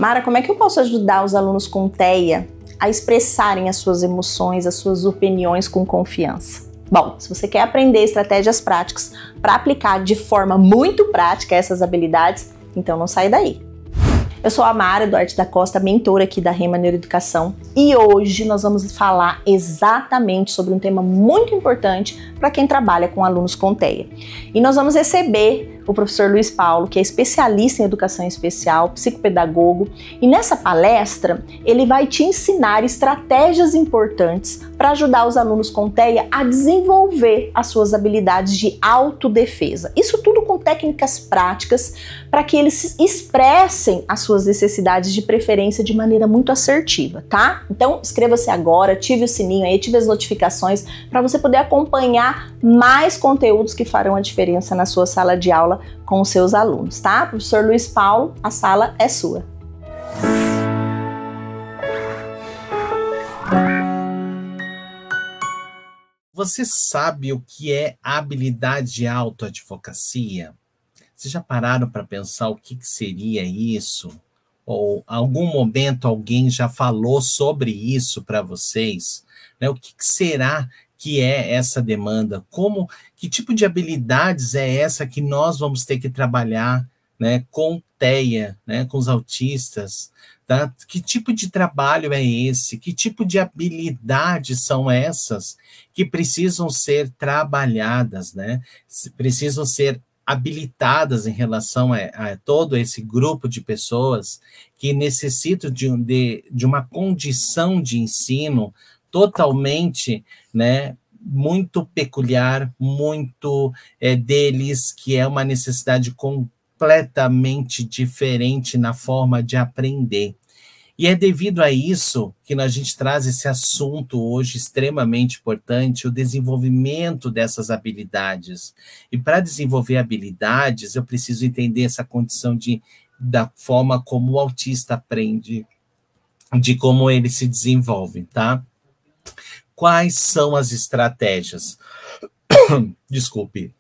Mara, como é que eu posso ajudar os alunos com TEA a expressarem as suas emoções, as suas opiniões com confiança? Bom, se você quer aprender estratégias práticas para aplicar de forma muito prática essas habilidades, então não sai daí. Eu sou a Mara Duarte da Costa, mentora aqui da Rema Neuroeducação, e hoje nós vamos falar exatamente sobre um tema muito importante para quem trabalha com alunos com TEA. E nós vamos receber o professor Luiz Paulo, que é especialista em educação especial, psicopedagogo, e nessa palestra ele vai te ensinar estratégias importantes para ajudar os alunos com TEA a desenvolver as suas habilidades de autodefesa. Isso tudo com técnicas práticas para que eles expressem as suas necessidades, de preferência de maneira muito assertiva, tá? Então inscreva-se agora, ative o sininho aí, ative as notificações para você poder acompanhar mais conteúdos que farão a diferença na sua sala de aula com os seus alunos, tá? Professor Luiz Paulo, a sala é sua. Você sabe o que é habilidade de autoadvocacia? Vocês já pararam para pensar o que seria isso? Ou algum momento alguém já falou sobre isso para vocês? Né? O que será que é essa demanda? Que tipo de habilidades é essa que nós vamos ter que trabalhar, né, com TEA, né, com os autistas? Tá? Que tipo de trabalho é esse? Que tipo de habilidades são essas que precisam ser trabalhadas, né? Precisam ser habilitadas em relação a todo esse grupo de pessoas que necessitam de uma condição de ensino totalmente, né, muito peculiar, muito deles, que é uma necessidade completamente diferente na forma de aprender. E é devido a isso que a gente traz esse assunto hoje extremamente importante, o desenvolvimento dessas habilidades. E para desenvolver habilidades, eu preciso entender essa condição da forma como o autista aprende, de como ele se desenvolve, tá? Quais são as estratégias? Desculpe.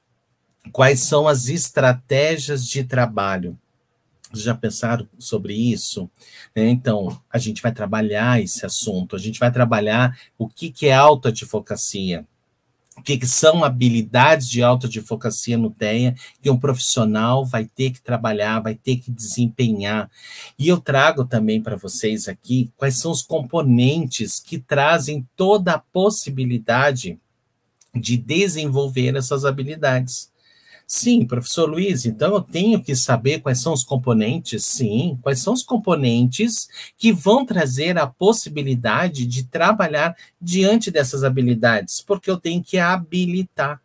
Quais são as estratégias de trabalho? Já pensaram sobre isso? Então, a gente vai trabalhar esse assunto, a gente vai trabalhar o que é autoadvocacia, o que são habilidades de autoadvocacia no TEA, que um profissional vai ter que trabalhar, vai ter que desempenhar. E eu trago também para vocês aqui quais são os componentes que trazem toda a possibilidade de desenvolver essas habilidades. Sim, professor Luiz, então eu tenho que saber quais são os componentes? Sim, quais são os componentes que vão trazer a possibilidade de trabalhar diante dessas habilidades? Porque eu tenho que habilitar,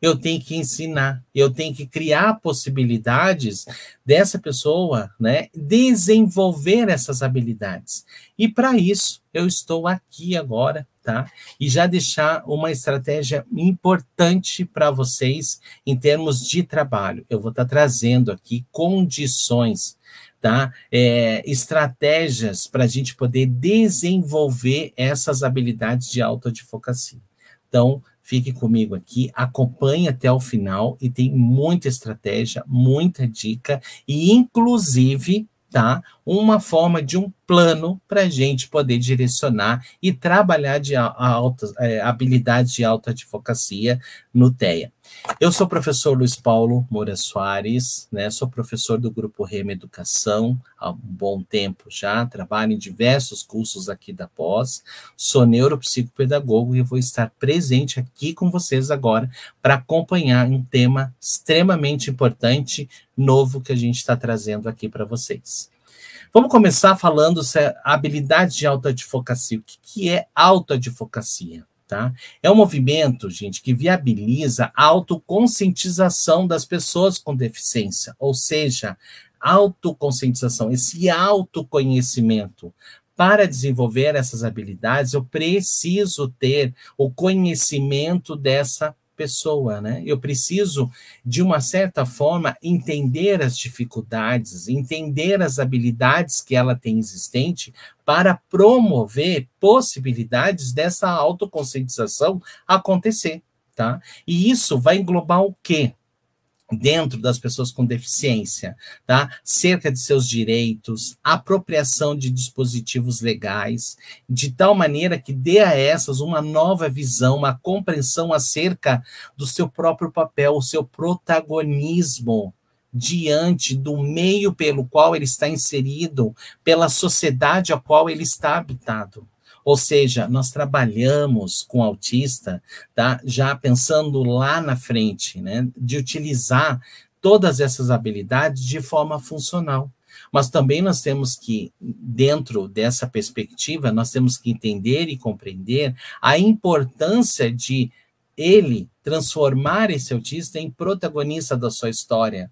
eu tenho que ensinar, eu tenho que criar possibilidades dessa pessoa, né, desenvolver essas habilidades. E para isso, eu estou aqui agora, tá? E já deixar uma estratégia importante para vocês em termos de trabalho. Eu vou estar trazendo aqui condições, tá? Estratégias para a gente poder desenvolver essas habilidades de autoadvocacia. Então, fique comigo aqui, acompanhe até o final e tem muita estratégia, muita dica e, inclusive, tá, uma forma de um plano para a gente poder direcionar e trabalhar habilidade de autoadvocacia no TEA. Eu sou o professor Luiz Paulo Moura Soares, né? Sou professor do Grupo Rema Educação há um bom tempo já, trabalho em diversos cursos aqui da pós, sou neuropsicopedagogo e vou estar presente aqui com vocês agora para acompanhar um tema extremamente importante, novo, que a gente está trazendo aqui para vocês. Vamos começar falando sobre a habilidade de autoadvocacia. O que é autoadvocacia? Tá? É um movimento, gente, que viabiliza a autoconscientização das pessoas com deficiência, ou seja, autoconscientização, esse autoconhecimento. Para desenvolver essas habilidades, eu preciso ter o conhecimento dessa pessoa, né? Eu preciso, de uma certa forma, entender as dificuldades, entender as habilidades que ela tem existente para promover possibilidades dessa autoconscientização acontecer, tá? E isso vai englobar o quê? dentro das pessoas com deficiência, tá? Cerca de seus direitos, apropriação de dispositivos legais, de tal maneira que dê a essas uma nova visão, uma compreensão acerca do seu próprio papel, o seu protagonismo diante do meio pelo qual ele está inserido, pela sociedade a qual ele está habitado. Ou seja, nós trabalhamos com autista, tá? Já pensando lá na frente, né? De utilizar todas essas habilidades de forma funcional. Mas também nós temos que, dentro dessa perspectiva, nós temos que entender e compreender a importância de ele transformar esse autista em protagonista da sua história,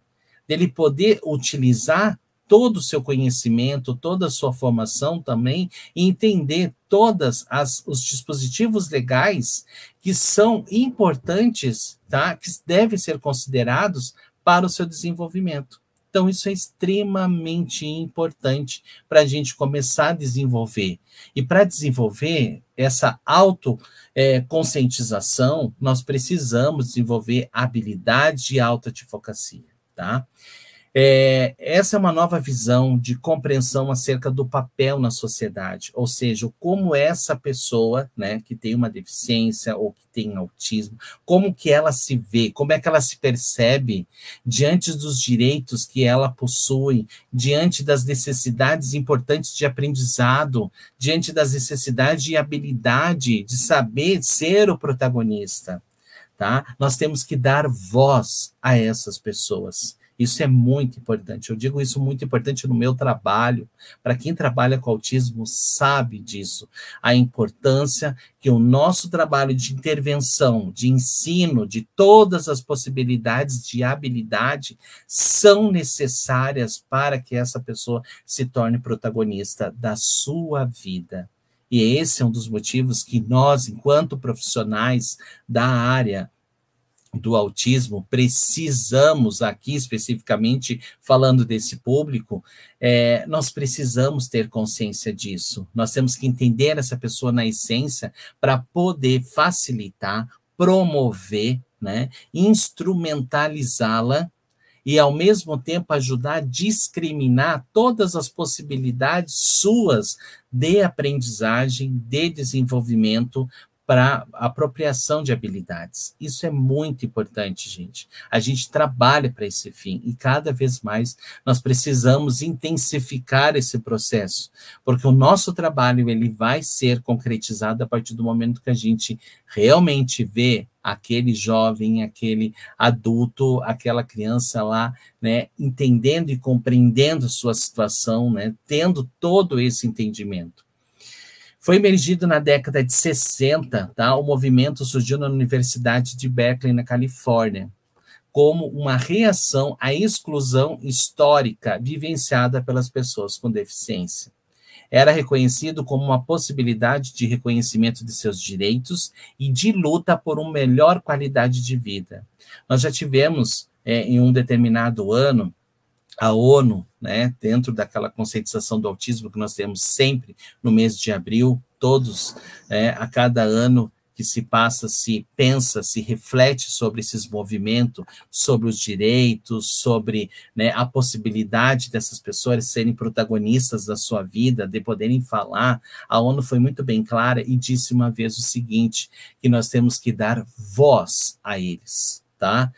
dele poder utilizar todo o seu conhecimento, toda a sua formação também, e entender todos os dispositivos legais que são importantes, tá? Que devem ser considerados para o seu desenvolvimento. Então, isso é extremamente importante para a gente começar a desenvolver. E para desenvolver essa conscientização, nós precisamos desenvolver habilidade e autoadvocacia, tá? Essa é uma nova visão de compreensão acerca do papel na sociedade, ou seja, como essa pessoa, né, que tem uma deficiência ou que tem autismo, como que ela se vê, como é que ela se percebe diante dos direitos que ela possui, diante das necessidades importantes de aprendizado, diante das necessidades de habilidade, de saber ser o protagonista, tá? Nós temos que dar voz a essas pessoas. Isso é muito importante. Eu digo isso muito importante no meu trabalho. Para quem trabalha com autismo, sabe disso. A importância que o nosso trabalho de intervenção, de ensino, de todas as possibilidades de habilidade são necessárias para que essa pessoa se torne protagonista da sua vida. E esse é um dos motivos que nós, enquanto profissionais da área do autismo, precisamos, aqui especificamente falando desse público, nós precisamos ter consciência disso. Nós temos que entender essa pessoa na essência para poder facilitar, promover, né, instrumentalizá-la e, ao mesmo tempo, ajudar a discriminar todas as possibilidades suas de aprendizagem, de desenvolvimento, para apropriação de habilidades. Isso é muito importante, gente. A gente trabalha para esse fim e cada vez mais nós precisamos intensificar esse processo, porque o nosso trabalho ele vai ser concretizado a partir do momento que a gente realmente vê aquele jovem, aquele adulto, aquela criança lá, né, entendendo e compreendendo sua situação, né, tendo todo esse entendimento. Foi emergido na década de 60, tá? O movimento surgiu na Universidade de Berkeley, na Califórnia, como uma reação à exclusão histórica vivenciada pelas pessoas com deficiência. Era reconhecido como uma possibilidade de reconhecimento de seus direitos e de luta por uma melhor qualidade de vida. Nós já tivemos, em um determinado ano, a ONU, né, dentro daquela conscientização do autismo que nós temos sempre no mês de abril, todos, a cada ano que se passa, se pensa, se reflete sobre esses movimentos, sobre os direitos, sobre, né, a possibilidade dessas pessoas serem protagonistas da sua vida, de poderem falar. A ONU foi muito bem clara e disse uma vez o seguinte, que nós temos que dar voz a eles, tá?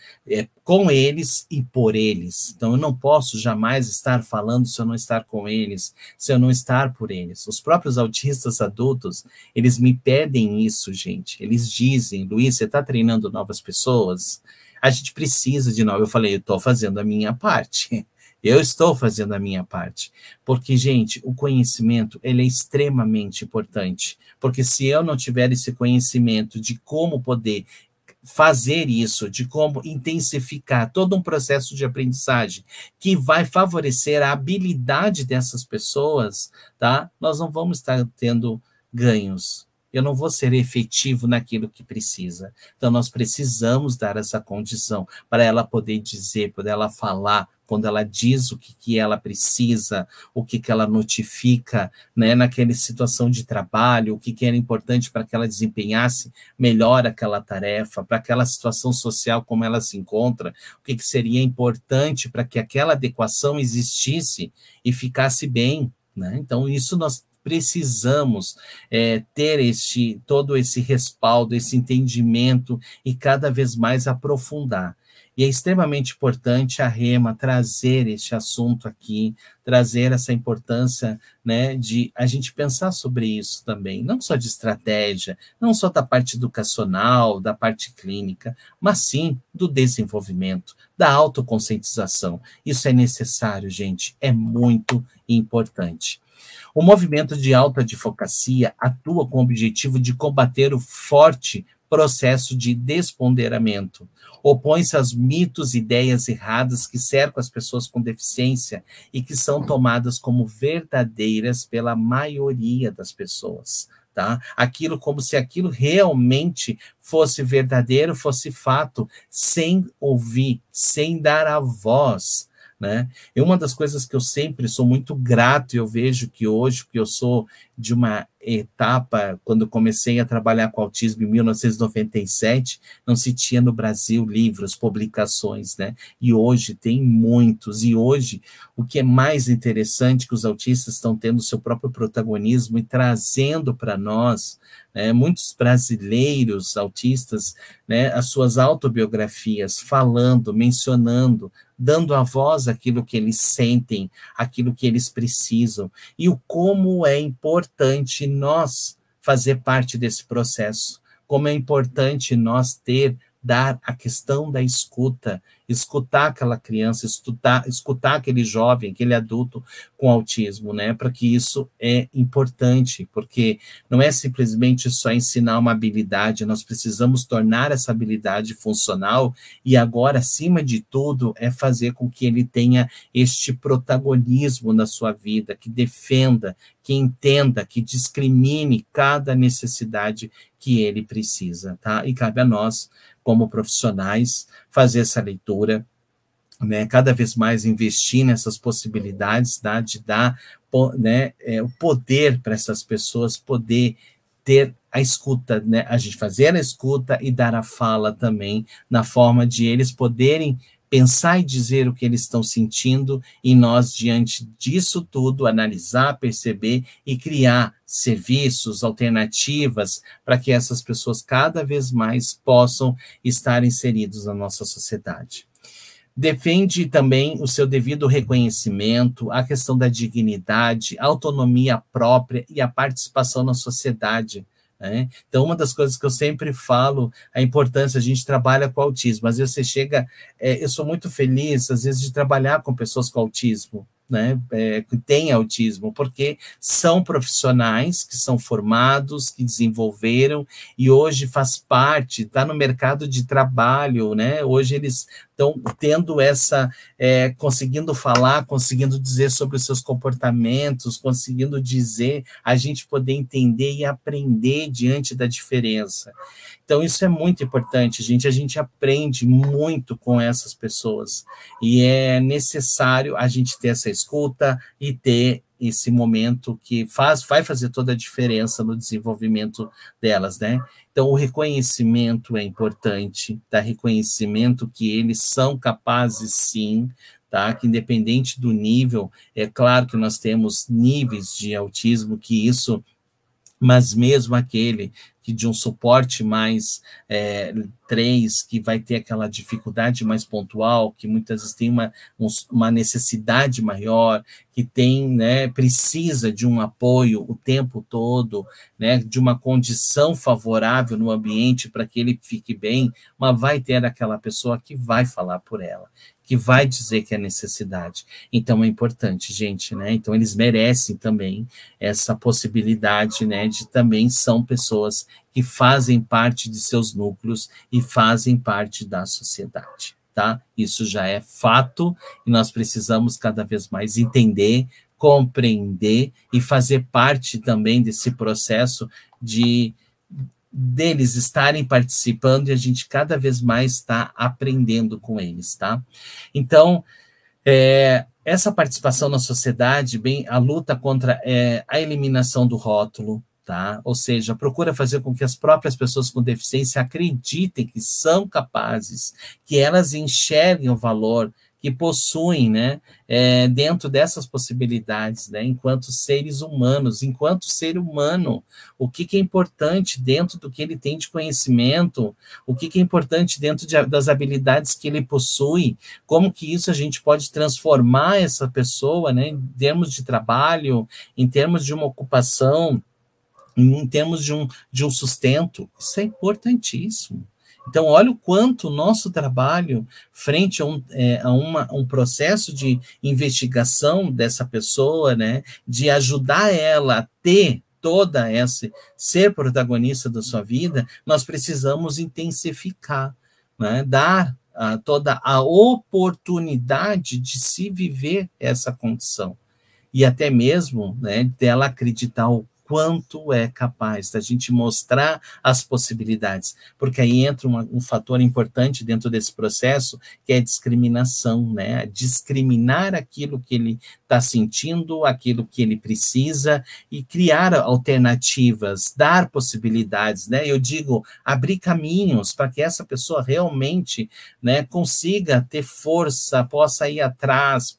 Com eles e por eles. Então, eu não posso jamais estar falando se eu não estar com eles, se eu não estar por eles. Os próprios autistas adultos, eles me pedem isso, gente. Eles dizem, Luiz, você está treinando novas pessoas? A gente precisa de novo. Eu falei, eu estou fazendo a minha parte. Eu estou fazendo a minha parte. Porque, gente, o conhecimento, ele é extremamente importante. Porque se eu não tiver esse conhecimento de como poder fazer isso, de como intensificar todo um processo de aprendizagem que vai favorecer a habilidade dessas pessoas, tá? Nós não vamos estar tendo ganhos, eu não vou ser efetivo naquilo que precisa. Então, nós precisamos dar essa condição para ela poder dizer, para ela falar, quando ela diz o que ela precisa, o que ela notifica, né, naquela situação de trabalho, o que era importante para que ela desempenhasse melhor aquela tarefa, para aquela situação social como ela se encontra, o que seria importante para que aquela adequação existisse e ficasse bem, né? Então, isso nós precisamos ter todo esse respaldo, esse entendimento e cada vez mais aprofundar. E é extremamente importante a Rema trazer este assunto aqui, trazer essa importância, né, de a gente pensar sobre isso também, não só de estratégia, não só da parte educacional, da parte clínica, mas sim do desenvolvimento, da autoconscientização. Isso é necessário, gente, é muito importante. O movimento de autoadvocacia atua com o objetivo de combater o forte processo de desponderamento. Opõe-se aos mitos e ideias erradas que cercam as pessoas com deficiência e que são tomadas como verdadeiras pela maioria das pessoas. Tá? Aquilo como se aquilo realmente fosse verdadeiro, fosse fato, sem ouvir, sem dar a voz, né? E uma das coisas que eu sempre sou muito grato, e eu vejo que hoje, porque eu sou de uma etapa, quando comecei a trabalhar com autismo em 1997, não se tinha no Brasil livros, publicações, né? E hoje tem muitos, e hoje o que é mais interessante que os autistas estão tendo seu próprio protagonismo e trazendo para nós, né, muitos brasileiros autistas, né, as suas autobiografias, falando, mencionando, dando a voz àquilo que eles sentem, aquilo que eles precisam, e o como é importante nós fazer parte desse processo, como é importante nós dar a questão da escutar aquela criança, escutar aquele jovem, aquele adulto com autismo, né? Para que isso é importante, porque não é simplesmente só ensinar uma habilidade, nós precisamos tornar essa habilidade funcional e agora, acima de tudo, é fazer com que ele tenha este protagonismo na sua vida, que defenda, que entenda, que discrimine cada necessidade que ele precisa, tá? E cabe a nós, como profissionais, fazer essa leitura, né, cada vez mais investir nessas possibilidades, tá, de dar, né, o poder para essas pessoas poder ter a escuta, né, a gente fazer a escuta e dar a fala também, na forma de eles poderem pensar e dizer o que eles estão sentindo, e nós, diante disso tudo, analisar, perceber e criar serviços, alternativas, para que essas pessoas cada vez mais possam estar inseridos na nossa sociedade. Defende também o seu devido reconhecimento, a questão da dignidade, a autonomia própria e a participação na sociedade, né? Então, uma das coisas que eu sempre falo, a importância, a gente trabalha com autismo, às vezes você chega, eu sou muito feliz, às vezes, de trabalhar com pessoas com autismo, né, que têm autismo, porque são profissionais que são formados, que desenvolveram, e hoje faz parte, está no mercado de trabalho, né, hoje eles estão tendo conseguindo falar, conseguindo dizer sobre os seus comportamentos, conseguindo dizer, a gente poder entender e aprender diante da diferença. Então, isso é muito importante, a gente aprende muito com essas pessoas, e é necessário a gente ter essa escuta e ter esse momento que vai fazer toda a diferença no desenvolvimento delas, né? Então, o reconhecimento é importante, tá? Reconhecimento que eles são capazes, sim, tá? Que independente do nível, é claro que nós temos níveis de autismo que isso, mas mesmo aquele que de um suporte mais 3, que vai ter aquela dificuldade mais pontual, que muitas vezes tem uma necessidade maior, que tem, né, precisa de um apoio o tempo todo, né, de uma condição favorável no ambiente para que ele fique bem, mas vai ter aquela pessoa que vai falar por ela, que vai dizer que é necessidade. Então, é importante, gente, né? Então, eles merecem também essa possibilidade, né, de também são pessoas que fazem parte de seus núcleos e fazem parte da sociedade, tá? Isso já é fato e nós precisamos cada vez mais entender, compreender e fazer parte também desse processo de deles estarem participando e a gente cada vez mais está aprendendo com eles, tá? Então, essa participação na sociedade, bem, a luta contra a eliminação do rótulo, tá? Ou seja, procura fazer com que as próprias pessoas com deficiência acreditem que são capazes, que elas enxerguem o valor que possuem, né, dentro dessas possibilidades, né, enquanto seres humanos, enquanto ser humano, o que é importante dentro do que ele tem de conhecimento, o que é importante dentro das habilidades que ele possui, como que isso a gente pode transformar essa pessoa, né, em termos de trabalho, em termos de uma ocupação, em termos de um sustento. Isso é importantíssimo. Então, olha o quanto o nosso trabalho, frente a um processo de investigação dessa pessoa, né, de ajudar ela a ter toda essa, ser protagonista da sua vida, nós precisamos intensificar, né, dar toda a oportunidade de se viver essa condição. E até mesmo, né, dela acreditar o quanto é capaz, da gente mostrar as possibilidades, porque aí entra um fator importante dentro desse processo, que é a discriminação, né, discriminar aquilo que ele está sentindo, aquilo que ele precisa, e criar alternativas, dar possibilidades, né, eu digo, abrir caminhos para que essa pessoa realmente, né, consiga ter força, possa ir atrás,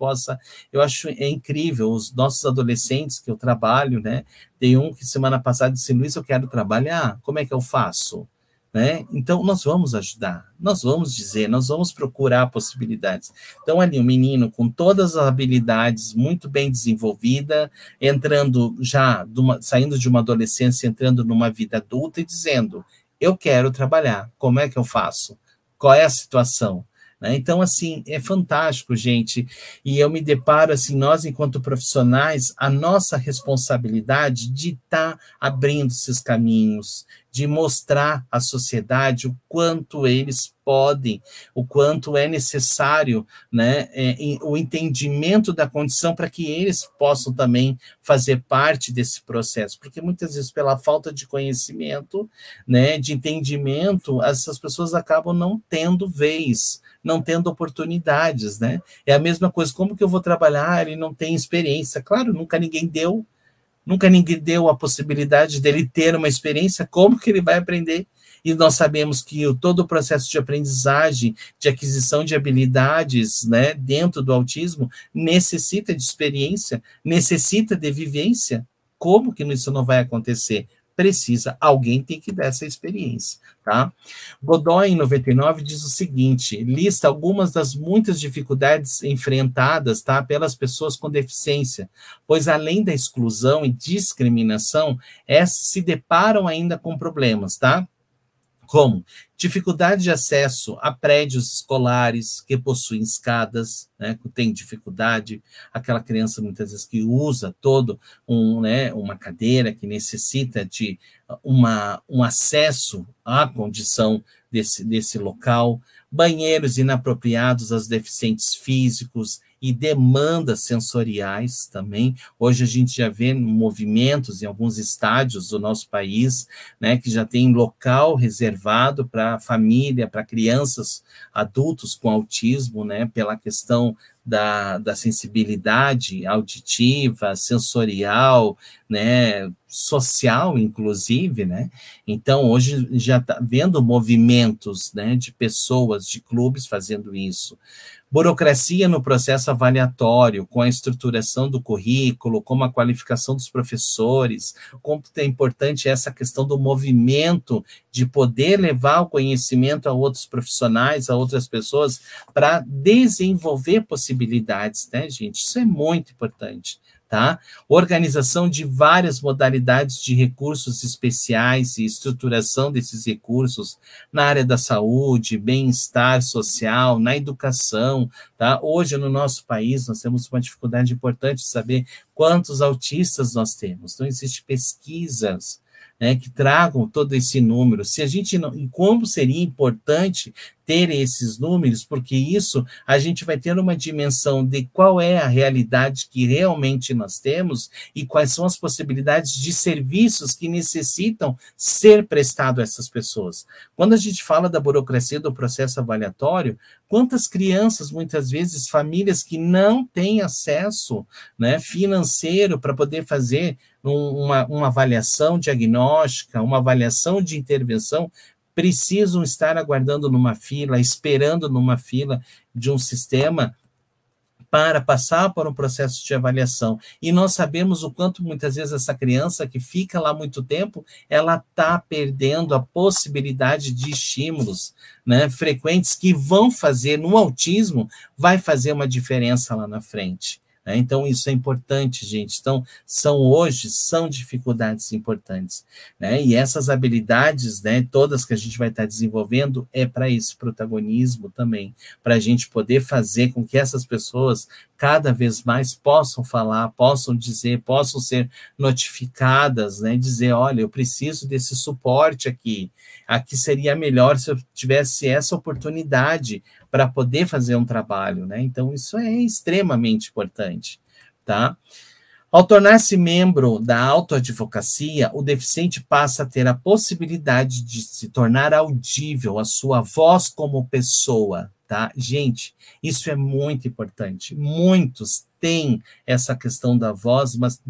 eu acho incrível, os nossos adolescentes que eu trabalho, né, tem um que semana passada disse, Luiz, eu quero trabalhar, como é que eu faço? Né? Então, nós vamos ajudar, nós vamos dizer, nós vamos procurar possibilidades. Então, ali, um menino com todas as habilidades muito bem desenvolvida, entrando já, saindo de uma adolescência, entrando numa vida adulta e dizendo, eu quero trabalhar, como é que eu faço? Qual é a situação? Então, assim, é fantástico, gente, e eu me deparo, assim, nós, enquanto profissionais, a nossa responsabilidade de estar abrindo esses caminhos, de mostrar à sociedade o quanto eles podem, o quanto é necessário, né, o entendimento da condição para que eles possam também fazer parte desse processo, porque muitas vezes pela falta de conhecimento, né, de entendimento, essas pessoas acabam não tendo vez, não tendo oportunidades, né? É a mesma coisa, como que eu vou trabalhar e não tenho experiência? Claro, nunca ninguém deu a possibilidade dele ter uma experiência, como que ele vai aprender? E nós sabemos que todo o processo de aprendizagem, de aquisição de habilidades, né, dentro do autismo, necessita de experiência, necessita de vivência. Como que isso não vai acontecer? Alguém tem que dar essa experiência, tá? Godoy, em 99, diz o seguinte, lista algumas das muitas dificuldades enfrentadas, tá, pelas pessoas com deficiência, pois além da exclusão e discriminação, essas se deparam ainda com problemas, tá? Como dificuldade de acesso a prédios escolares que possuem escadas, né, que tem dificuldade, aquela criança muitas vezes que usa uma cadeira, que necessita de um acesso à condição desse local, banheiros inapropriados aos deficientes físicos e demandas sensoriais também. Hoje a gente já vê movimentos em alguns estádios do nosso país, né, que já tem local reservado para família, para crianças, adultos com autismo, né, pela questão da sensibilidade auditiva, sensorial, né, social, inclusive, né? Então, hoje já está vendo movimentos, né, de pessoas, de clubes fazendo isso. Burocracia no processo avaliatório, com a estruturação do currículo, como a qualificação dos professores, como é importante essa questão do movimento, de poder levar o conhecimento a outros profissionais, a outras pessoas, para desenvolver possibilidades, né, gente? Isso é muito importante. Tá? Organização de várias modalidades de recursos especiais e estruturação desses recursos na área da saúde, bem-estar social, na educação, tá? Hoje, no nosso país, nós temos uma dificuldade importante de saber quantos autistas nós temos. Não existem pesquisas, né, que tragam todo esse número. Se a gente não, e como seria importante ter esses números, porque isso a gente vai ter uma dimensão de qual é a realidade que realmente nós temos e quais são as possibilidades de serviços que necessitam ser prestados a essas pessoas. Quando a gente fala da burocracia do processo avaliatório, quantas crianças, muitas vezes, famílias que não têm acesso, né, financeiro para poder fazer uma avaliação diagnóstica, uma avaliação de intervenção, precisam estar aguardando numa fila, esperando numa fila de um sistema para passar por um processo de avaliação. E nós sabemos o quanto muitas vezes essa criança que fica lá muito tempo, ela está perdendo a possibilidade de estímulos, né, frequentes que vão fazer, no autismo, vai fazer uma diferença lá na frente. Então, isso é importante, gente. Então, são dificuldades importantes, né? E essas habilidades, né, todas que a gente vai estar desenvolvendo, é para esse protagonismo também, para a gente poder fazer com que essas pessoas cada vez mais possam falar, possam dizer, possam ser notificadas, né? Dizer, olha, eu preciso desse suporte aqui. Aqui seria melhor se eu tivesse essa oportunidade para poder fazer um trabalho, né? Então, isso é extremamente importante, tá? Ao tornar-se membro da autoadvocacia, o deficiente passa a ter a possibilidade de se tornar audível, a sua voz como pessoa, tá? Gente, isso é muito importante. Muitos têm essa questão da voz, mas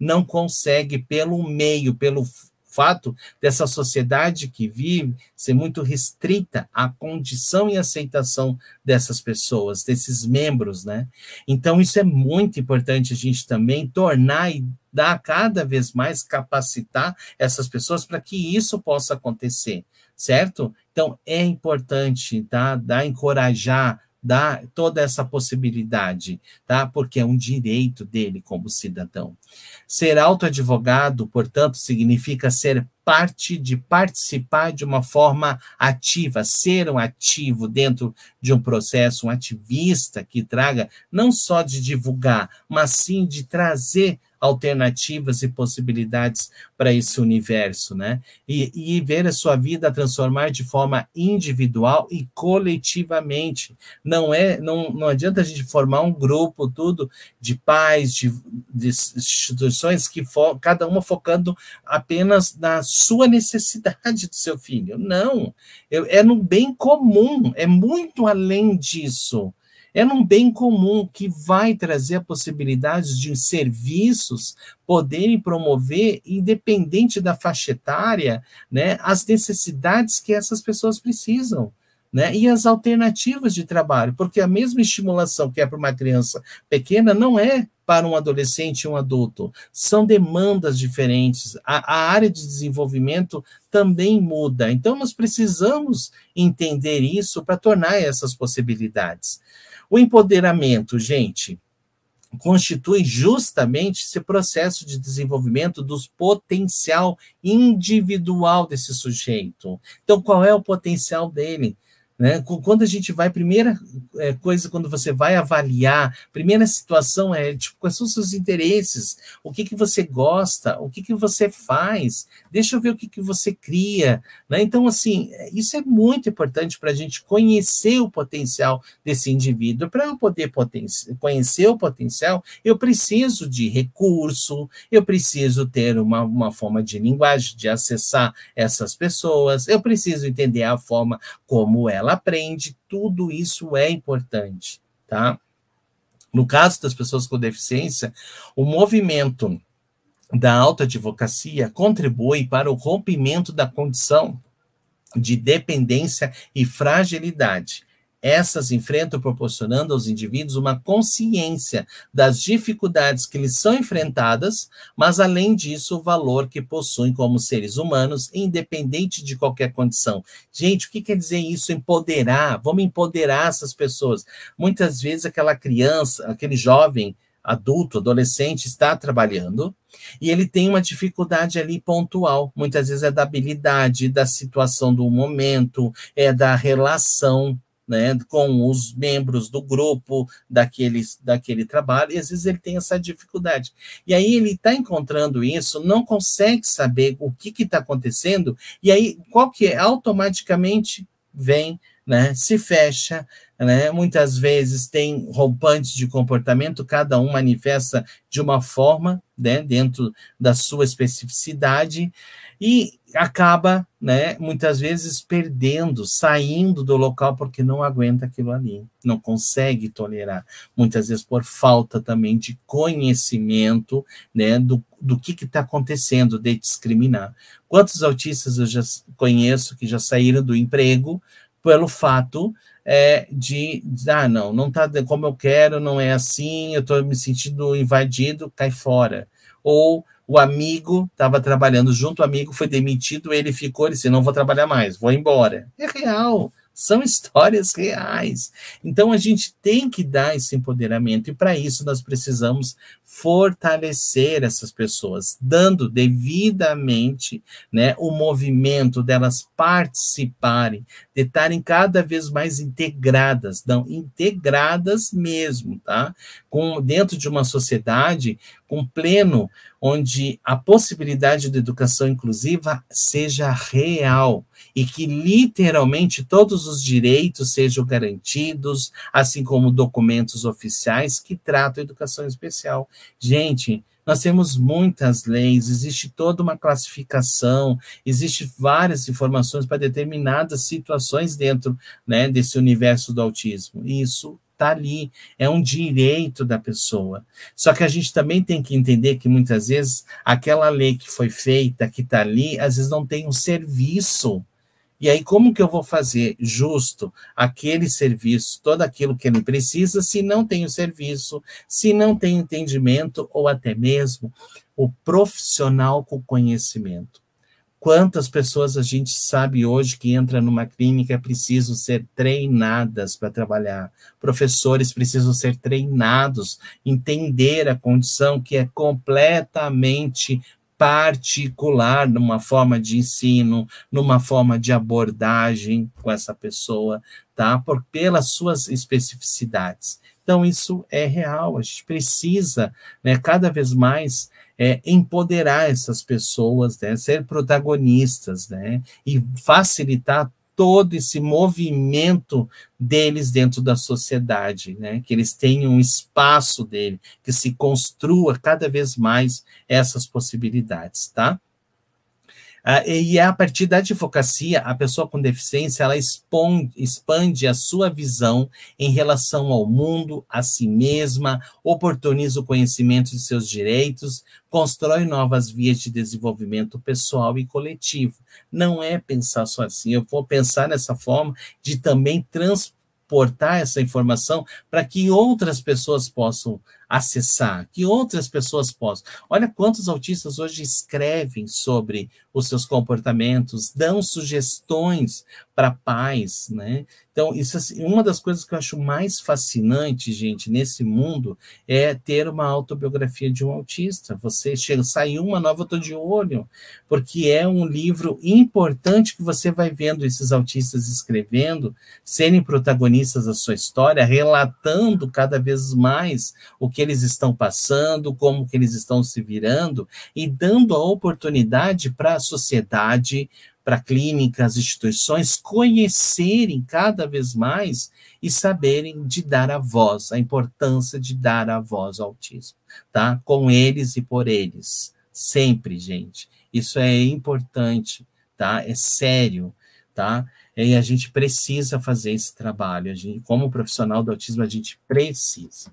não conseguem pelo meio, pelo fato dessa sociedade que vive ser muito restrita à condição e aceitação dessas pessoas, desses membros, né? Então, isso é muito importante a gente também tornar e dar cada vez mais, capacitar essas pessoas para que isso possa acontecer, certo? Então, é importante, tá? Encorajar, dar toda essa possibilidade, tá? Porque é um direito dele como cidadão. Ser autoadvogado, portanto, significa ser parte de participar de uma forma ativa, ser um ativo dentro de um processo, um ativista que traga não só de divulgar, mas sim de trazer alternativas e possibilidades para esse universo, né? E ver a sua vida transformar de forma individual e coletivamente. Não adianta a gente formar um grupo tudo de pais, de instituições que cada uma focando apenas na sua necessidade do seu filho. Não, é no bem comum, é muito além disso. É num bem comum que vai trazer a possibilidade de serviços poderem promover, independente da faixa etária, né, as necessidades que essas pessoas precisam, né, e as alternativas de trabalho, porque a mesma estimulação que é para uma criança pequena não é para um adolescente e um adulto, são demandas diferentes, a área de desenvolvimento também muda, então nós precisamos entender isso para tornar essas possibilidades. O empoderamento, gente, constitui justamente esse processo de desenvolvimento do potencial individual desse sujeito. Então, qual é o potencial dele? Né? Quando a gente vai, primeira coisa, quando você vai avaliar, primeira situação é, tipo, quais são os seus interesses, o que você gosta, o que você faz, deixa eu ver o que você cria, né? Então, assim, isso é muito importante para a gente conhecer o potencial desse indivíduo. Para eu poder conhecer o potencial, eu preciso de recurso, eu preciso ter uma forma de linguagem, de acessar essas pessoas, eu preciso entender a forma como ela aprende, tudo isso é importante, tá? No caso das pessoas com deficiência, o movimento da autoadvocacia contribui para o rompimento da condição de dependência e fragilidade. Essas enfrentam proporcionando aos indivíduos uma consciência das dificuldades que lhes são enfrentadas, mas, além disso, o valor que possuem como seres humanos, independente de qualquer condição. Gente, o que quer dizer isso? Empoderar, vamos empoderar essas pessoas. Muitas vezes aquela criança, aquele jovem, adulto, adolescente, está trabalhando e ele tem uma dificuldade ali pontual. Muitas vezes é da habilidade, da situação do momento, é da relação, né, com os membros do grupo daquele trabalho, e às vezes ele tem essa dificuldade. E aí ele está encontrando isso, não consegue saber o que está acontecendo, e aí qual que é? Automaticamente vem, né, se fecha, né, muitas vezes tem rompantes de comportamento, cada um manifesta de uma forma, né, dentro da sua especificidade, e acaba, né, muitas vezes perdendo, saindo do local porque não aguenta aquilo ali, não consegue tolerar, muitas vezes por falta também de conhecimento, né, do que está acontecendo, de discriminar. Quantos autistas eu já conheço que já saíram do emprego pelo fato não está como eu quero, não é assim, eu estou me sentindo invadido, cai fora. Ou o amigo estava trabalhando junto, o amigo foi demitido, ele ficou, ele disse, não vou trabalhar mais, vou embora. É real, são histórias reais. Então, a gente tem que dar esse empoderamento, e para isso nós precisamos fortalecer essas pessoas, dando devidamente, né, o movimento delas participarem, de estarem cada vez mais integradas, não, integradas mesmo, tá? Dentro de uma sociedade com pleno, onde a possibilidade de educação inclusiva seja real e que literalmente todos os direitos sejam garantidos, assim como documentos oficiais que tratam a educação especial. Gente, nós temos muitas leis, existe toda uma classificação, existe várias informações para determinadas situações dentro, né, desse universo do autismo. E isso está ali, é um direito da pessoa. Só que a gente também tem que entender que muitas vezes aquela lei que foi feita, que está ali, às vezes não tem um serviço. E aí, como que eu vou fazer justo aquele serviço, todo aquilo que ele precisa, se não tem o serviço, se não tem entendimento, ou até mesmo o profissional com conhecimento? Quantas pessoas a gente sabe hoje que entra numa clínica precisam ser treinadas para trabalhar? Professores precisam ser treinados, entender a condição que é completamente particular numa forma de ensino, numa forma de abordagem com essa pessoa, tá? Pelas suas especificidades. Então, isso é real, a gente precisa, né, cada vez mais empoderar essas pessoas, né, ser protagonistas, né, e facilitar todo esse movimento deles dentro da sociedade, né, que eles tenham um espaço dele, que se construa cada vez mais essas possibilidades, tá? E a partir da advocacia, a pessoa com deficiência, ela expande a sua visão em relação ao mundo, a si mesma, oportuniza o conhecimento de seus direitos, constrói novas vias de desenvolvimento pessoal e coletivo. Não é pensar só assim, eu vou pensar nessa forma de também transportar essa informação para que outras pessoas possam acessar, que outras pessoas possam. Olha quantos autistas hoje escrevem sobre os seus comportamentos, dão sugestões para pais, né? Então, isso assim, uma das coisas que eu acho mais fascinante, gente, nesse mundo, é ter uma autobiografia de um autista. Você chega, saiu uma nova, eu estou de olho, porque é um livro importante que você vai vendo esses autistas escrevendo, serem protagonistas da sua história, relatando cada vez mais o que eles estão passando, como que eles estão se virando, e dando a oportunidade para a sociedade, para clínicas, instituições, conhecerem cada vez mais e saberem de dar a voz, a importância de dar a voz ao autismo, tá? Com eles e por eles, sempre, gente. Isso é importante, tá? É sério, tá? E a gente precisa fazer esse trabalho, como profissional do autismo, a gente precisa.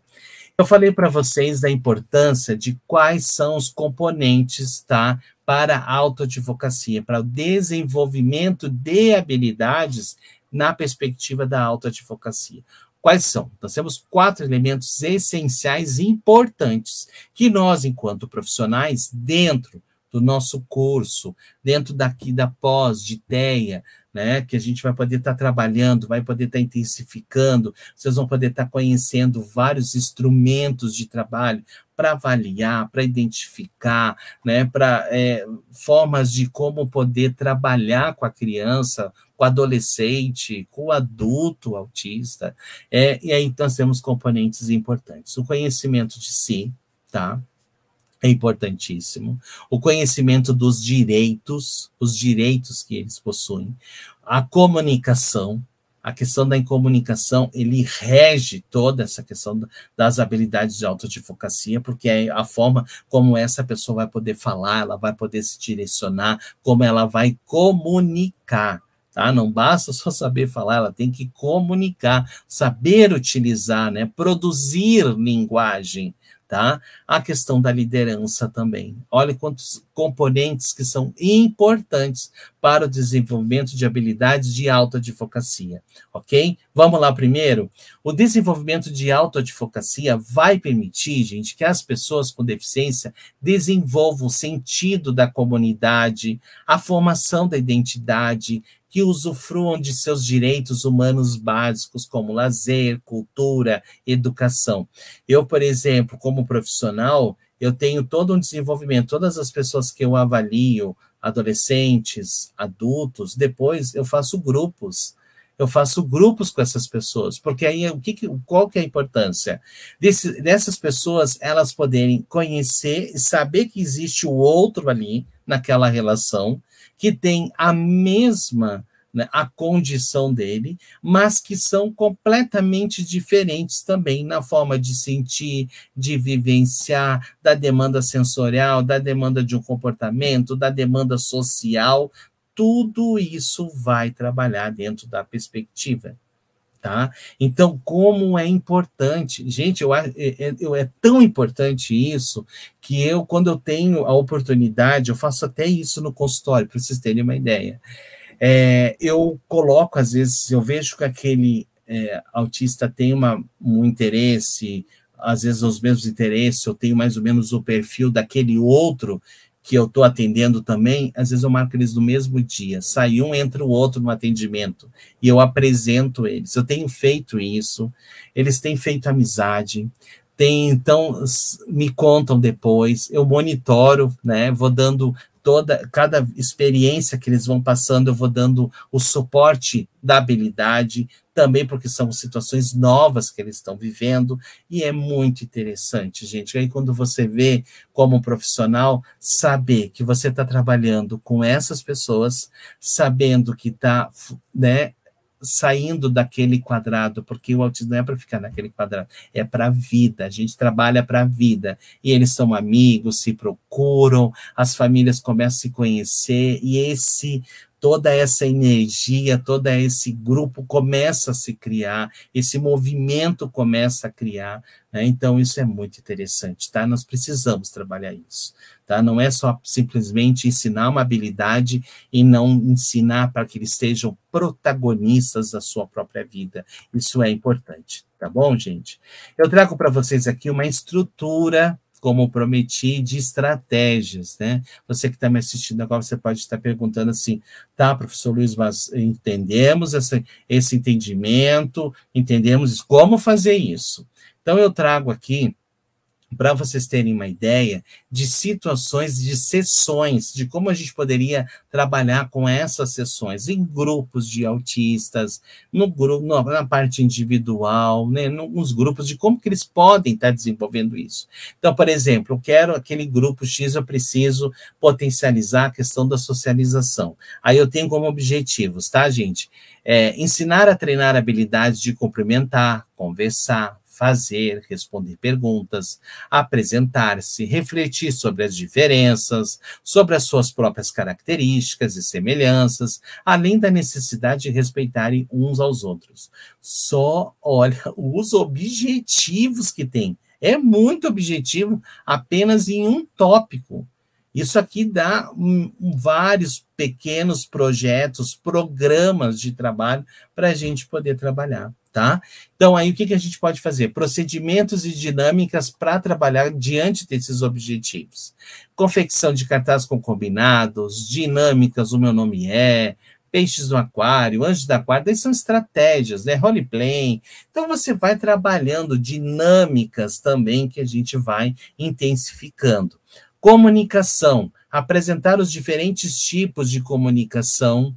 Eu falei para vocês da importância de quais são os componentes, tá, para a autoadvocacia, para o desenvolvimento de habilidades na perspectiva da autoadvocacia. Quais são? Nós temos 4 elementos essenciais e importantes que nós, enquanto profissionais, dentro do nosso curso, dentro daqui da pós, de TEA, né, que a gente vai poder estar trabalhando, vai poder estar intensificando, vocês vão poder estar conhecendo vários instrumentos de trabalho para avaliar, para identificar, né, para formas de como poder trabalhar com a criança, com com o adolescente, com o adulto autista. E aí nós temos componentes importantes. O conhecimento de si, tá? É importantíssimo. O conhecimento dos direitos, os direitos que eles possuem. A comunicação, a questão da comunicação, ele rege toda essa questão das habilidades de autoadvocacia, porque é a forma como essa pessoa vai poder falar, ela vai poder se direcionar, como ela vai comunicar. Tá? Não basta só saber falar, ela tem que comunicar, saber utilizar, né? Produzir linguagem. Tá? A questão da liderança também. Olha quantos componentes que são importantes para o desenvolvimento de habilidades de autoadvocacia, ok? Vamos lá primeiro. O desenvolvimento de autoadvocacia vai permitir, gente, que as pessoas com deficiência desenvolvam o sentido da comunidade, a formação da identidade, que usufruam de seus direitos humanos básicos, como lazer, cultura, educação. Eu, por exemplo, como profissional, eu tenho todo um desenvolvimento, todas as pessoas que eu avalio, adolescentes, adultos, depois eu faço grupos. Eu faço grupos com essas pessoas, porque aí qual que é a importância? Dessas pessoas, elas poderem conhecer e saber que existe o outro ali, naquela relação, que tem a mesma, né, a condição dele, mas que são completamente diferentes também na forma de sentir, de vivenciar, da demanda sensorial, da demanda de um comportamento, da demanda social. Tudo isso vai trabalhar dentro da perspectiva. Tá? Então, como é importante, gente, é tão importante isso, que quando eu tenho a oportunidade, eu faço até isso no consultório, para vocês terem uma ideia. Eu coloco, às vezes, eu vejo que aquele autista tem um interesse, às vezes os mesmos interesses, eu tenho mais ou menos o perfil daquele outro que eu estou atendendo também, às vezes eu marco eles no mesmo dia, sai um, entra o outro no atendimento, e eu apresento eles. Eu tenho feito isso, eles têm feito amizade, então me contam depois, eu monitoro, né, vou dando cada experiência que eles vão passando, eu vou dando o suporte da habilidade, também porque são situações novas que eles estão vivendo, e é muito interessante, gente. Aí quando você vê como profissional, saber que você está trabalhando com essas pessoas, sabendo que está, né, saindo daquele quadrado, porque o autismo não é para ficar naquele quadrado, é para a vida, a gente trabalha para a vida, e eles são amigos, se procuram, as famílias começam a se conhecer, e toda essa energia, todo esse grupo começa a se criar, esse movimento começa a criar, né? Então isso é muito interessante, tá? Nós precisamos trabalhar isso, tá? Não é só simplesmente ensinar uma habilidade e não ensinar para que eles sejam protagonistas da sua própria vida. Isso é importante, tá bom, gente? Eu trago para vocês aqui uma estrutura, como prometi, de estratégias, né? Você que está me assistindo agora, você pode estar perguntando assim, tá, professor Luiz, mas entendemos esse entendimento, entendemos como fazer isso. Então, eu trago aqui, para vocês terem uma ideia, de situações, de sessões, de como a gente poderia trabalhar com essas sessões, em grupos de autistas, na parte individual, né, nos grupos, de como que eles podem estar desenvolvendo isso. Então, por exemplo, eu quero aquele grupo X, eu preciso potencializar a questão da socialização. Aí eu tenho como objetivos, tá, gente? Ensinar a treinar habilidades de cumprimentar, conversar, fazer, responder perguntas, apresentar-se, refletir sobre as diferenças, sobre as suas próprias características e semelhanças, além da necessidade de respeitarem uns aos outros. Só olha os objetivos que tem. É muito objetivo apenas em um tópico. Isso aqui dá vários pequenos projetos, programas de trabalho para a gente poder trabalhar, tá? Então, aí o que a gente pode fazer? Procedimentos e dinâmicas para trabalhar diante desses objetivos. Confecção de cartazes com combinados, dinâmicas, o meu nome é, peixes no aquário, anjos da guarda, essas são estratégias, né? Roleplay. Então, você vai trabalhando dinâmicas também que a gente vai intensificando. Comunicação, apresentar os diferentes tipos de comunicação,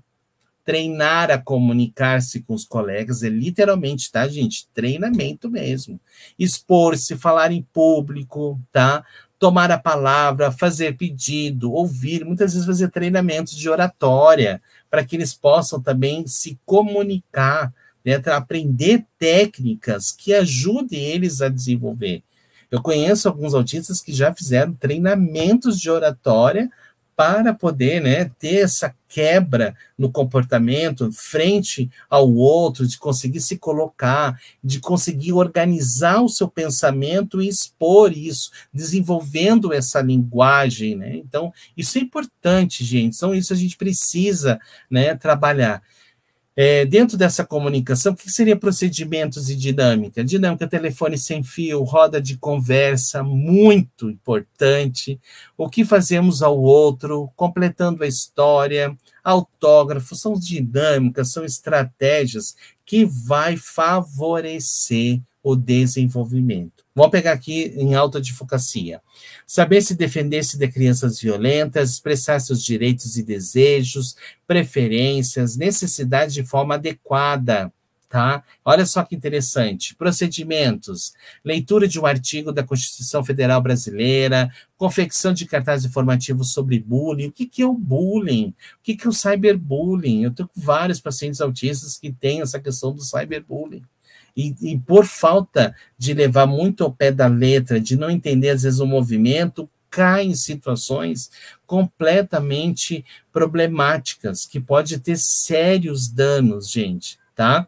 treinar a comunicar-se com os colegas, é literalmente, tá, gente? Treinamento mesmo. Expor-se, falar em público, tá? Tomar a palavra, fazer pedido, ouvir, muitas vezes fazer treinamentos de oratória, para que eles possam também se comunicar, né? Aprender técnicas que ajudem eles a desenvolver. Eu conheço alguns autistas que já fizeram treinamentos de oratória para poder, né, ter essa quebra no comportamento frente ao outro, de conseguir se colocar, de conseguir organizar o seu pensamento e expor isso, desenvolvendo essa linguagem, né? Então, isso é importante, gente. Então, isso a gente precisa, né, trabalhar. Dentro dessa comunicação, o que seria procedimentos e dinâmica? Dinâmica, telefone sem fio, roda de conversa, muito importante. O que fazemos ao outro, completando a história, autógrafo, são dinâmicas, são estratégias que vai favorecer o desenvolvimento. Vamos pegar aqui em autoadvocacia. Saber se defender-se de crianças violentas, expressar seus direitos e desejos, preferências, necessidades de forma adequada, tá? Olha só que interessante. Procedimentos. Leitura de um artigo da Constituição Federal Brasileira, confecção de cartazes informativos sobre bullying. O que é o bullying? O que é o cyberbullying? Eu tenho vários pacientes autistas que têm essa questão do cyberbullying. E por falta de levar muito ao pé da letra, de não entender, às vezes, o movimento, cai em situações completamente problemáticas, que pode ter sérios danos, gente, tá?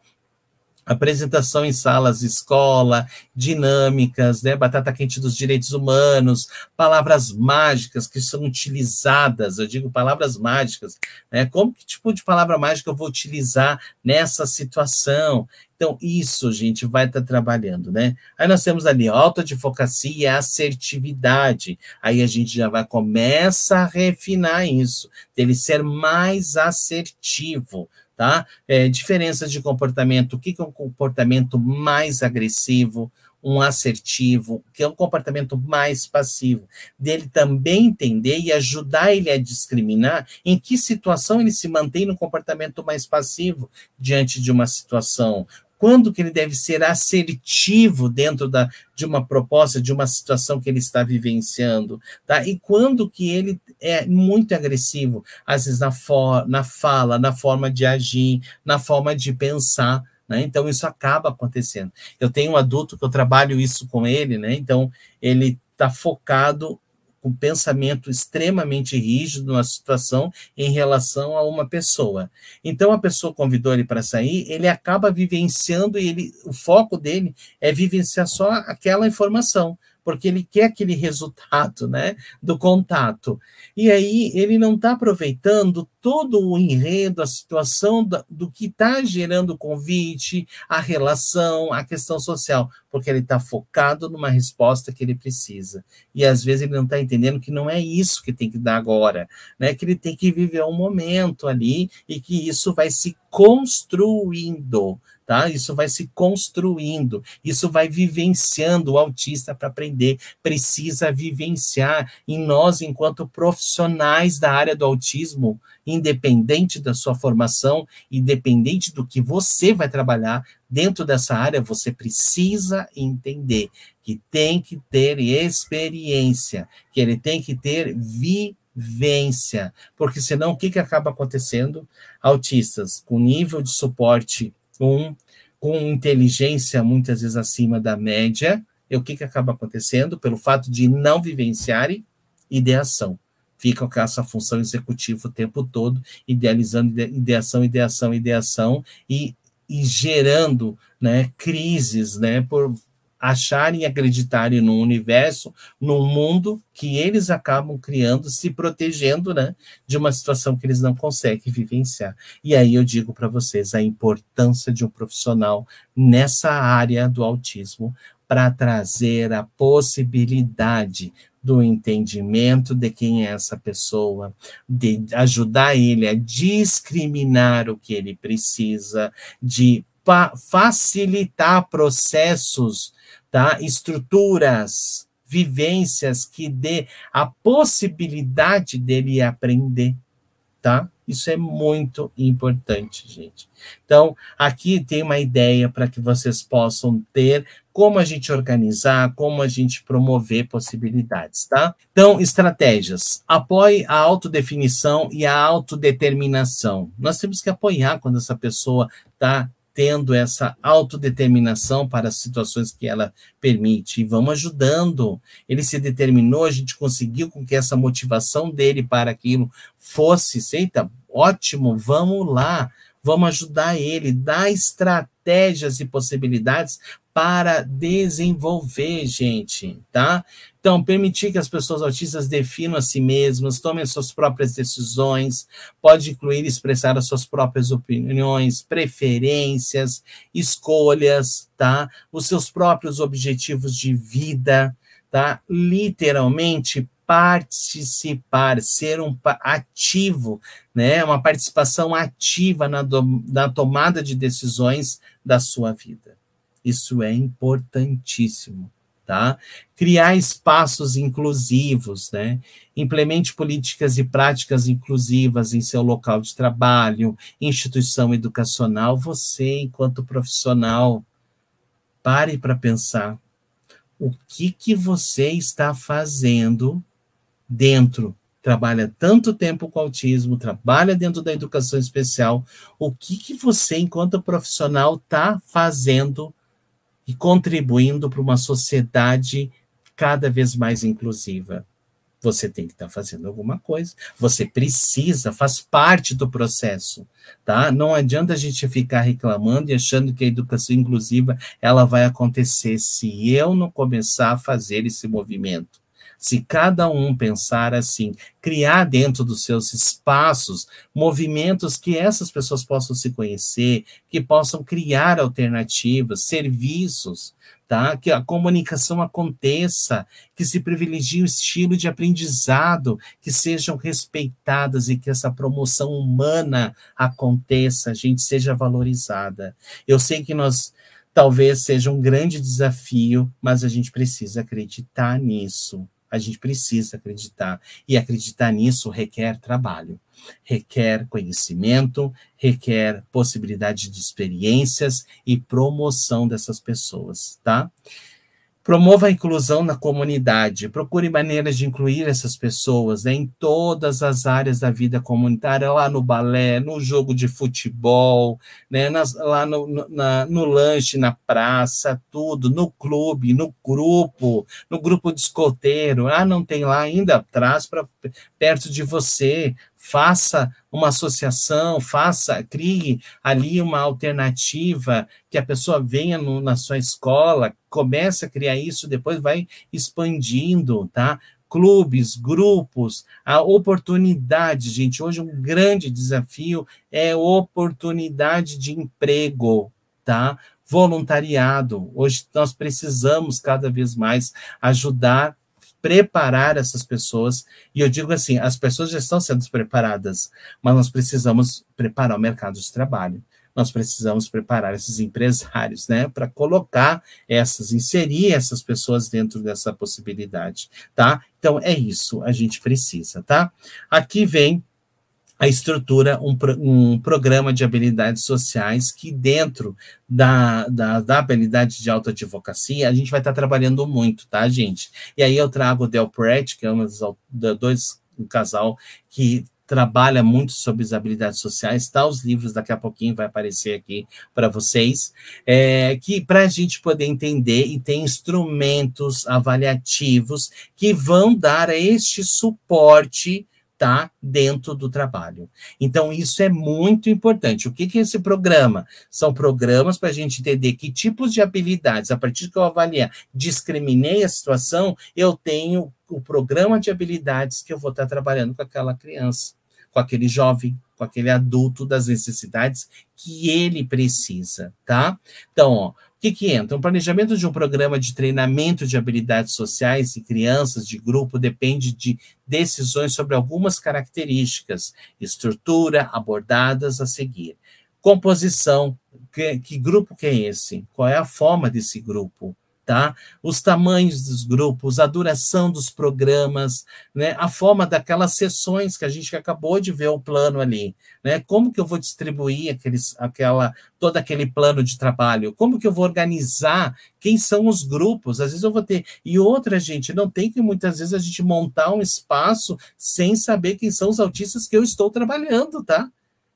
Apresentação em salas de escola, dinâmicas, né? Batata quente dos direitos humanos, palavras mágicas que são utilizadas, eu digo palavras mágicas, né? Como que tipo de palavra mágica eu vou utilizar nessa situação? Então, isso, gente, vai estar trabalhando, né? Aí nós temos ali autoadvocacia e assertividade. Aí a gente já começa a refinar isso, dele ser mais assertivo, tá? Diferenças de comportamento, o que é um comportamento mais agressivo, um assertivo, que é um comportamento mais passivo, dele também entender e ajudar ele a discriminar em que situação ele se mantém no comportamento mais passivo diante de uma situação. Quando que ele deve ser assertivo dentro de uma proposta, de uma situação que ele está vivenciando, tá? E quando que ele é muito agressivo, às vezes na fala, na forma de agir, na forma de pensar, né? Então, isso acaba acontecendo. Eu tenho um adulto que eu trabalho isso com ele, né? Então, ele está focado com pensamento extremamente rígido na situação em relação a uma pessoa. Então, a pessoa convidou ele para sair, ele acaba vivenciando, e o foco dele é vivenciar só aquela informação, porque ele quer aquele resultado, né, do contato. E aí ele não está aproveitando todo o enredo, a situação do que está gerando o convite, a relação, a questão social, porque ele está focado numa resposta que ele precisa. E às vezes ele não está entendendo que não é isso que tem que dar agora, né, que ele tem que viver um momento ali e que isso vai se construindo, tá? Isso vai se construindo, isso vai vivenciando. O autista, para aprender, precisa vivenciar. E nós, enquanto profissionais da área do autismo, independente da sua formação, independente do que você vai trabalhar dentro dessa área, você precisa entender que tem que ter experiência, que ele tem que ter vivência, porque senão o que acaba acontecendo? Autistas com nível de suporte com inteligência muitas vezes acima da média, e o que acaba acontecendo? Pelo fato de não vivenciarem, ideação. Ficam com essa função executiva o tempo todo, idealizando, ideação, e gerando, né, crises, né, por acharem e acreditarem num universo, num mundo que eles acabam criando, se protegendo, né, de uma situação que eles não conseguem vivenciar. E aí eu digo para vocês a importância de um profissional nessa área do autismo para trazer a possibilidade do entendimento de quem é essa pessoa, de ajudar ele a discriminar o que ele precisa, de facilitar processos, tá? Estruturas, vivências que dê a possibilidade dele aprender, tá? Isso é muito importante, gente. Então, aqui tem uma ideia para que vocês possam ter como a gente organizar, como a gente promover possibilidades, tá? Então, estratégias. Apoie a autodefinição e a autodeterminação. Nós temos que apoiar quando essa pessoa está tendo essa autodeterminação para as situações que ela permite. E vamos ajudando. Ele se determinou, a gente conseguiu com que essa motivação dele para aquilo fosse, eita, ótimo, vamos lá, vamos ajudar ele, dar estratégias e possibilidades para desenvolver, gente, tá? Então, permitir que as pessoas autistas definam a si mesmas, tomem as suas próprias decisões, pode incluir expressar as suas próprias opiniões, preferências, escolhas, tá? Os seus próprios objetivos de vida, tá? Literalmente, participar, ser um ativo, né? Uma participação ativa na tomada de decisões da sua vida. Isso é importantíssimo, tá? Criar espaços inclusivos, né? Implemente políticas e práticas inclusivas em seu local de trabalho, instituição educacional. Você, enquanto profissional, pare para pensar o que você está fazendo dentro. Trabalha tanto tempo com autismo, trabalha dentro da educação especial, o que você, enquanto profissional, está fazendo e contribuindo para uma sociedade cada vez mais inclusiva. Você tem que estar fazendo alguma coisa, você precisa, faz parte do processo, tá? Não adianta a gente ficar reclamando e achando que a educação inclusiva ela vai acontecer se eu não começar a fazer esse movimento. Se cada um pensar assim, criar dentro dos seus espaços movimentos que essas pessoas possam se conhecer, que possam criar alternativas, serviços, tá? Que a comunicação aconteça, que se privilegie o estilo de aprendizado, que sejam respeitadas e que essa promoção humana aconteça, a gente seja valorizada. Eu sei que talvez seja um grande desafio, mas a gente precisa acreditar nisso. A gente precisa acreditar. E acreditar nisso requer trabalho, requer conhecimento, requer possibilidade de experiências e promoção dessas pessoas, tá? Promova a inclusão na comunidade, procure maneiras de incluir essas pessoas, né, em todas as áreas da vida comunitária, lá no balé, no jogo de futebol, né, lá no lanche, na praça, tudo, no clube, no grupo de escoteiro, não tem lá ainda, traz para perto de você, faça uma associação, crie ali uma alternativa, que a pessoa venha na sua escola, comece a criar isso, depois vai expandindo, tá? Clubes, grupos, a oportunidade, gente, hoje um grande desafio é oportunidade de emprego, tá? Voluntariado, hoje nós precisamos cada vez mais ajudar, preparar essas pessoas, e eu digo assim, as pessoas já estão sendo preparadas, mas nós precisamos preparar o mercado de trabalho, nós precisamos preparar esses empresários, né, para inserir essas pessoas dentro dessa possibilidade, tá? Então, é isso, a gente precisa, tá? Aqui vem a estrutura, um programa de habilidades sociais que dentro da habilidade de autoadvocacia, a gente vai estar trabalhando muito, tá, gente? E aí eu trago o Del Pret, que é um casal que trabalha muito sobre as habilidades sociais, tá? Os livros daqui a pouquinho vai aparecer aqui para vocês, que para a gente poder entender e ter instrumentos avaliativos que vão dar este suporte, tá, dentro do trabalho. Então, isso é muito importante. O que é esse programa? São programas para a gente entender que tipos de habilidades, a partir que eu avaliar, discriminei a situação, eu tenho o programa de habilidades que eu vou estar trabalhando com aquela criança, com aquele jovem, com aquele adulto, das necessidades que ele precisa, tá? Então, ó, o que entra? O planejamento de um programa de treinamento de habilidades sociais e crianças de grupo depende de decisões sobre algumas características, estrutura abordadas a seguir. Composição, que grupo que é esse? Qual é a forma desse grupo? tá? Os tamanhos dos grupos, a duração dos programas, né? A forma daquelas sessões que a gente acabou de ver o plano ali, né? Como que eu vou distribuir todo aquele plano de trabalho? Como que eu vou organizar? Quem são os grupos? Às vezes eu vou ter... E outra, gente, não tem que muitas vezes a gente montar um espaço sem saber quem são os autistas que eu estou trabalhando, tá?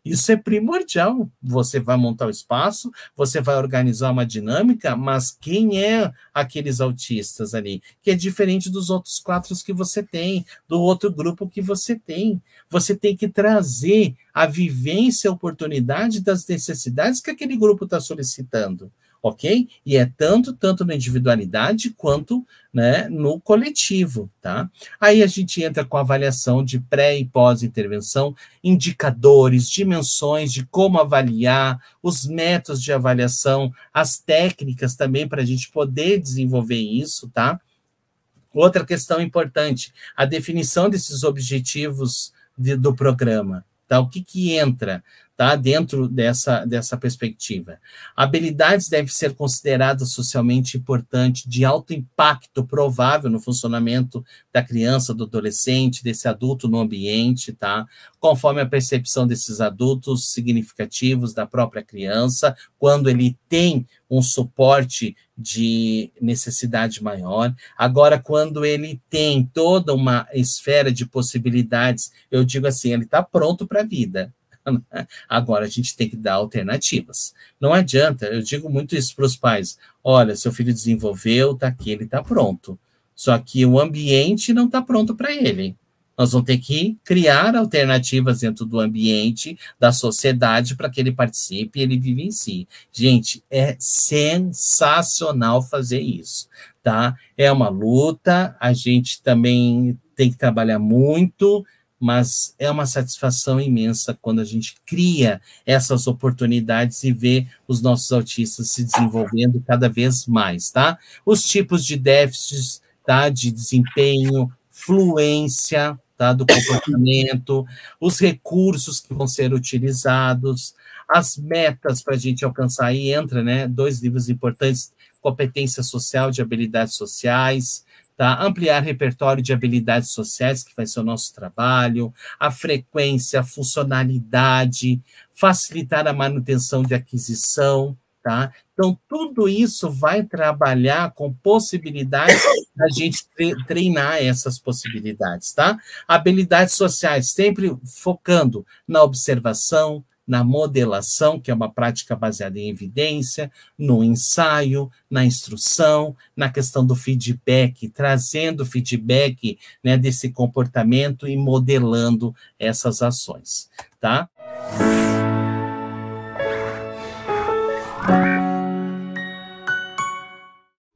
Isso é primordial. Você vai montar o espaço, você vai organizar uma dinâmica, mas quem é aqueles autistas ali? Que é diferente dos outros 4 que você tem, do outro grupo que você tem. Você tem que trazer a vivência, a oportunidade das necessidades que aquele grupo está solicitando. Ok? E é tanto na individualidade quanto, né, no coletivo, tá? Aí a gente entra com a avaliação de pré e pós-intervenção, indicadores, dimensões de como avaliar, os métodos de avaliação, as técnicas também para a gente poder desenvolver isso, tá? Outra questão importante, a definição desses objetivos do programa, tá? O que entra, tá, dentro dessa perspectiva. Habilidades devem ser consideradas socialmente importantes, de alto impacto provável no funcionamento da criança, do adolescente, desse adulto no ambiente, tá? Conforme a percepção desses adultos significativos da própria criança, quando ele tem um suporte de necessidade maior. Agora, quando ele tem toda uma esfera de possibilidades, eu digo assim, ele está pronto para a vida. Agora a gente tem que dar alternativas. Não adianta, eu digo muito isso para os pais. Olha, seu filho desenvolveu, está aqui, ele está pronto. Só que o ambiente não está pronto para ele. Nós vamos ter que criar alternativas dentro do ambiente, da sociedade, para que ele participe e ele vivencie. Gente, é sensacional fazer isso, tá? É uma luta, a gente também tem que trabalhar muito, mas é uma satisfação imensa quando a gente cria essas oportunidades e vê os nossos autistas se desenvolvendo cada vez mais, tá? Os tipos de déficits, tá? De desempenho, fluência, tá? Do comportamento, os recursos que vão ser utilizados, as metas para a gente alcançar, aí entra, né? 2 livros importantes, competência social, de habilidades sociais, tá? Ampliar repertório de habilidades sociais, que vai ser o nosso trabalho, a frequência, a funcionalidade, facilitar a manutenção de aquisição, tá? Então, tudo isso vai trabalhar com possibilidades da gente treinar essas possibilidades, tá? Habilidades sociais, sempre focando na observação, na modelação, que é uma prática baseada em evidência, no ensaio, na instrução, na questão do feedback, trazendo feedback, né, desse comportamento e modelando essas ações, tá?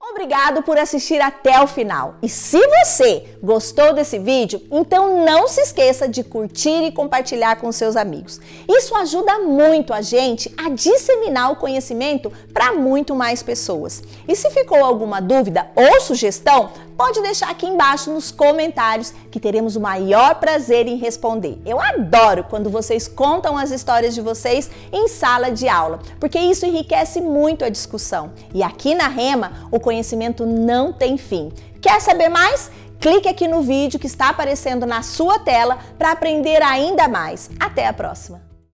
Obrigado por assistir até o final. E se você gostou desse vídeo, então não se esqueça de curtir e compartilhar com seus amigos. Isso ajuda muito a gente a disseminar o conhecimento para muito mais pessoas. E se ficou alguma dúvida ou sugestão, pode deixar aqui embaixo nos comentários que teremos o maior prazer em responder. Eu adoro quando vocês contam as histórias de vocês em sala de aula, porque isso enriquece muito a discussão. E aqui na Rema, o conhecimento não tem fim. Quer saber mais? Clique aqui no vídeo que está aparecendo na sua tela para aprender ainda mais. Até a próxima!